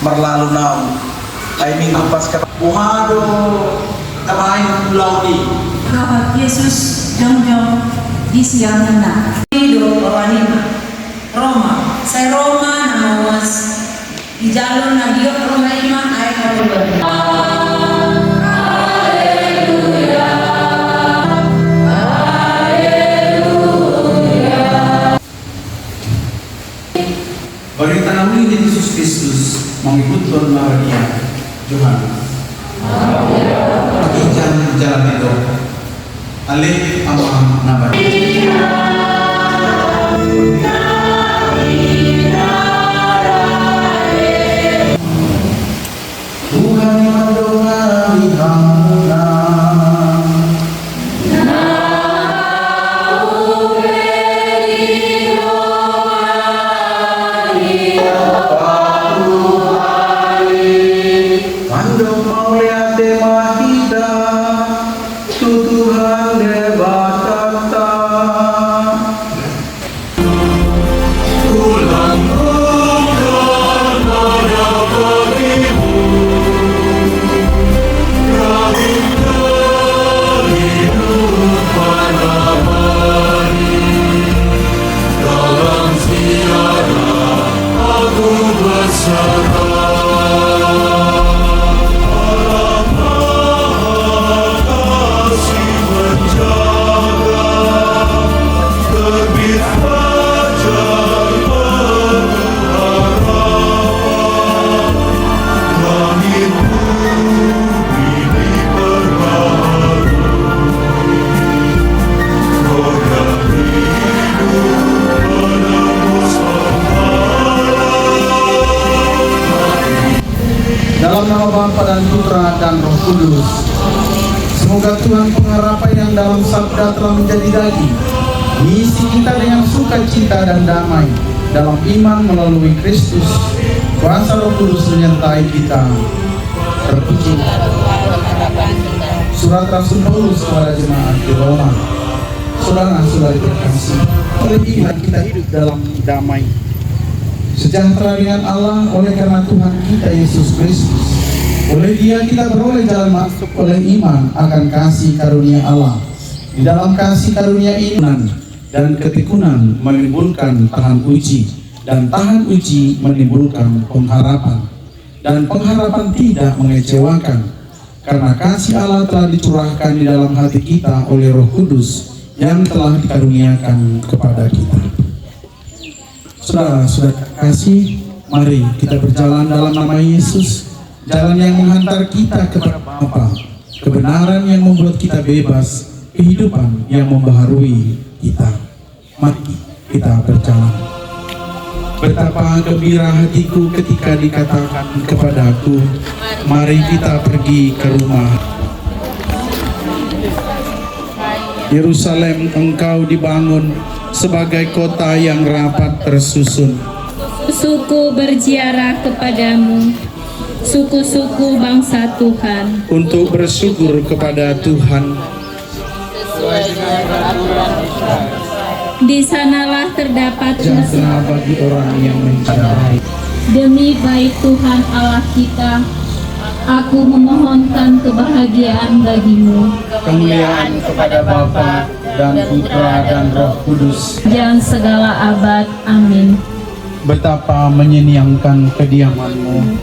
Merlalu naum, ay minggu pasca buhado, kamain pulau di. Bapak Yesus jong-jong di siang na. Hidup bawanima. Roma, saya Roma nama was di jalur nadio Roma ima ay kaluban. Berita namun Yesus Kristus mengikut Tuhan Maria Yohanes. Jalan itu alih amam nabar. Tuhan mendoa hamba. Dalam nama Bapa dan Putra dan Roh Kudus. Semoga Tuhan pengharapan yang dalam sabda telah menjadi daging, mengisi kita dengan sukacita dan damai dalam iman melalui Kristus. Kuasa Roh Kudus menyertai kita. Terpuji. Surat Rasul Paulus kepada jemaat di Roma. Saudara-saudari terkasih, oleh iman kita hidup dalam damai sejahtera dengan Allah oleh karena Tuhan kita Yesus Kristus. Oleh Dia kita beroleh jalan masuk oleh iman akan kasih karunia Allah. Di dalam kasih karunia ini dan ketekunan menimbulkan tahan uji, dan tahan uji menimbulkan pengharapan, dan pengharapan tidak mengecewakan, karena kasih Allah telah dicurahkan di dalam hati kita oleh Roh Kudus yang telah dikaruniakan kepada kita. Saudara-saudara kasih, mari kita berjalan dalam nama Yesus, jalan yang menghantar kita kepada Bapa, kebenaran yang membuat kita bebas, kehidupan yang membaharui kita. Mari kita berjalan. Betapa gembira hatiku ketika dikatakan kepadaku, mari kita pergi ke rumah. Yerusalem, engkau dibangun sebagai kota yang rapat tersusun. Suku berziarah kepadamu, suku-suku bangsa Tuhan, untuk bersyukur kepada Tuhan. Di sanalah terdapat Sejahtera bagi orang yang mencari. demi baik Tuhan Allah kita, aku memohonkan kebahagiaan bagimu. Kemuliaan kepada Bapa dan Putra dan Roh Kudus, Yang segala abad. Amin. betapa menyenangkan kediaman-Mu,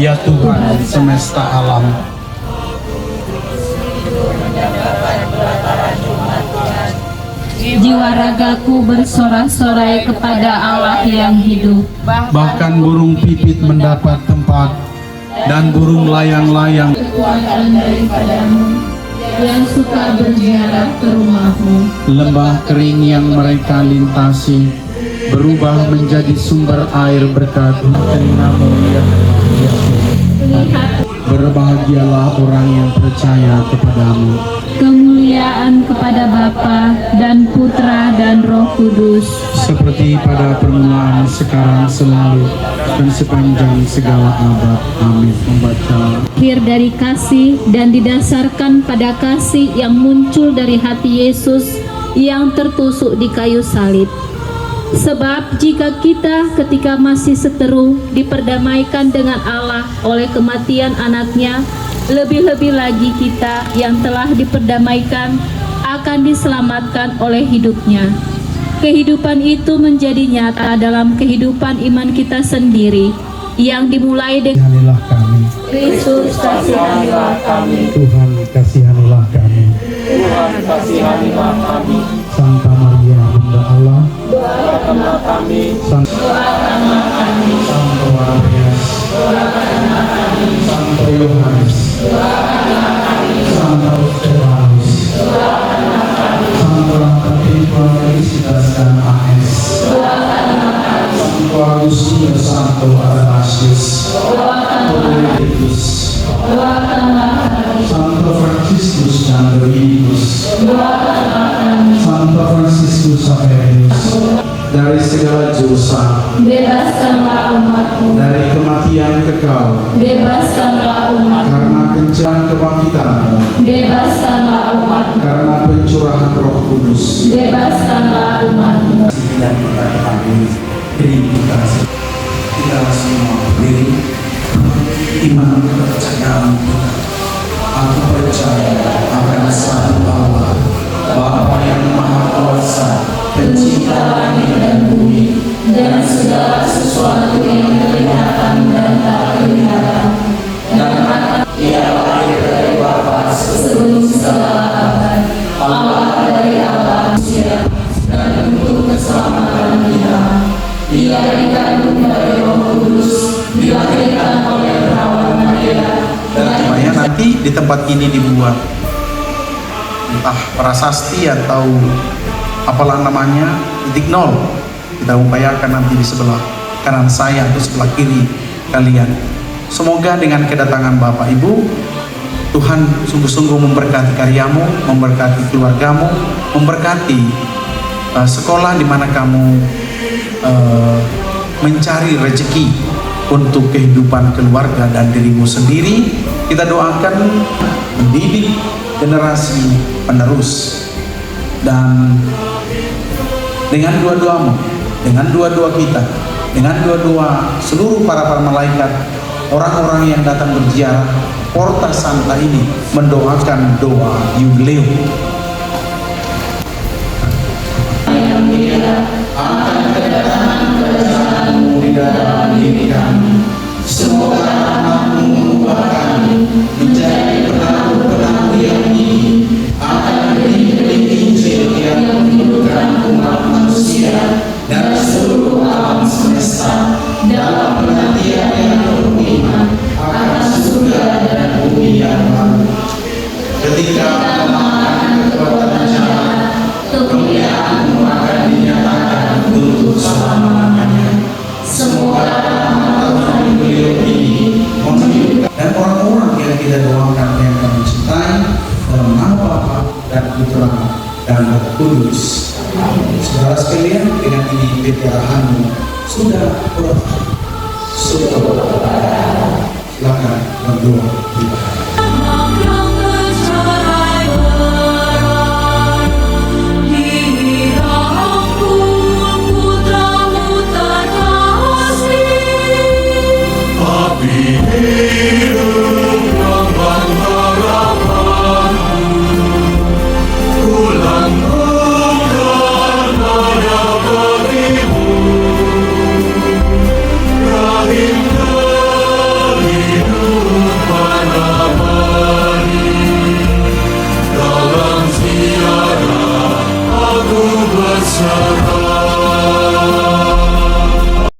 ya Tuhan semesta alam. ragaku bersorak-sorai kepada Allah yang hidup. Bahkan burung pipit mendapat tempat, dan burung layang-layang Kekuatan daripadamu yang suka berziarah ke rumahmu. lembah kering yang mereka lintasi berubah menjadi sumber air berkat telingamu ya Lihat berbahagialah orang yang percaya kepadamu. kemuliaan kepada Bapa dan Putra dan Roh Kudus. Seperti pada permulaan, sekarang, selalu, dan sepanjang segala abad. Amin. Membaca. Lahir dari kasih dan didasarkan pada kasih yang muncul dari hati Yesus yang tertusuk di kayu salib. Sebab jika kita ketika masih seteru diperdamaikan dengan Allah oleh kematian anaknya, lebih-lebih lagi kita yang telah diperdamaikan akan diselamatkan oleh hidupnya. Kehidupan itu menjadi nyata dalam kehidupan iman kita sendiri yang dimulai dengan Kasihanilah kami. Kristus, kasihanilah kami. Tuhan, kasihanilah kami. Tuhan kasihanilah kami, Santa Maria Bunda Allah, doakanlah kami, Santo Andreas, Santo Yohanes, Santo Stefanus, Santo Antonio Felicitas dan Agnes, Santo Agustinus, Santo Athanasius, Benedictus, Santo Franciscus dan Dominicus, Santo Franciscus Xaverius, dari segala dosa, Bebaskanlah umatmu, dari kematian kekal, bebaskanlah umatmu, karena kencang kebangkitanmu, bebaskanlah umatmu, karena pencurahan Roh Kudus, bebaskanlah umatmu. dan kepada kami kita semua berdiri, iman kepercayaan kita. Aku percaya akan satu Allah, Bapa yang Maha Kuasa, Pencipta langit dan bumi, dan segala sesuatu yang kelihatan dan tak kelihatan. Dan Ia lahir dari Bapa sebelum segala abad, Allah dari Allah manusia, dan untuk keselamatan kita. Ia dikandung dari Roh Kudus, dilahirkan oleh perawan Maria, dan nanti di tempat ini dibuat entah prasasti atau apalah namanya, titik nol. Kita upayakan nanti di sebelah kanan saya atau sebelah kiri kalian. Semoga dengan kedatangan Bapak Ibu, Tuhan sungguh-sungguh memberkati karyamu, memberkati keluargamu, memberkati sekolah di mana kamu mencari rezeki untuk kehidupan keluarga dan dirimu sendiri. Kita doakan mendidik generasi penerus, dan dengan dua-duamu, dengan dua-dua kita, dengan dua-dua seluruh para malaikat, orang-orang yang datang berziarah Porta Santa ini mendoakan doa yubileum. Akan kedatangan kerajaanmu di dalam diri kami. Semoga rahmat-Mu mengubah kami menjadi penaruh-penaruh yang tinggi akan benih-benih Injil yang menghidupkan umat manusia dan seluruh alam semesta dalam penantian yang penuh iman akan surga dan bumi yang baru. Ketika memakan kekuatan jahat, kemuliaan-Mu akan dinyatakan untuk selama-lamanya. Semoga rahmat beliau ini menghidupkan dan orang-orang yang kita doakan yang kami cintai dalam nama Bapa dan Putra dan Roh Kudus. Saudara sekalian, dengan ini penyerahan-Mu sudah berhasil. Silakan berdoa. Rahim kehidupan abadi. Salam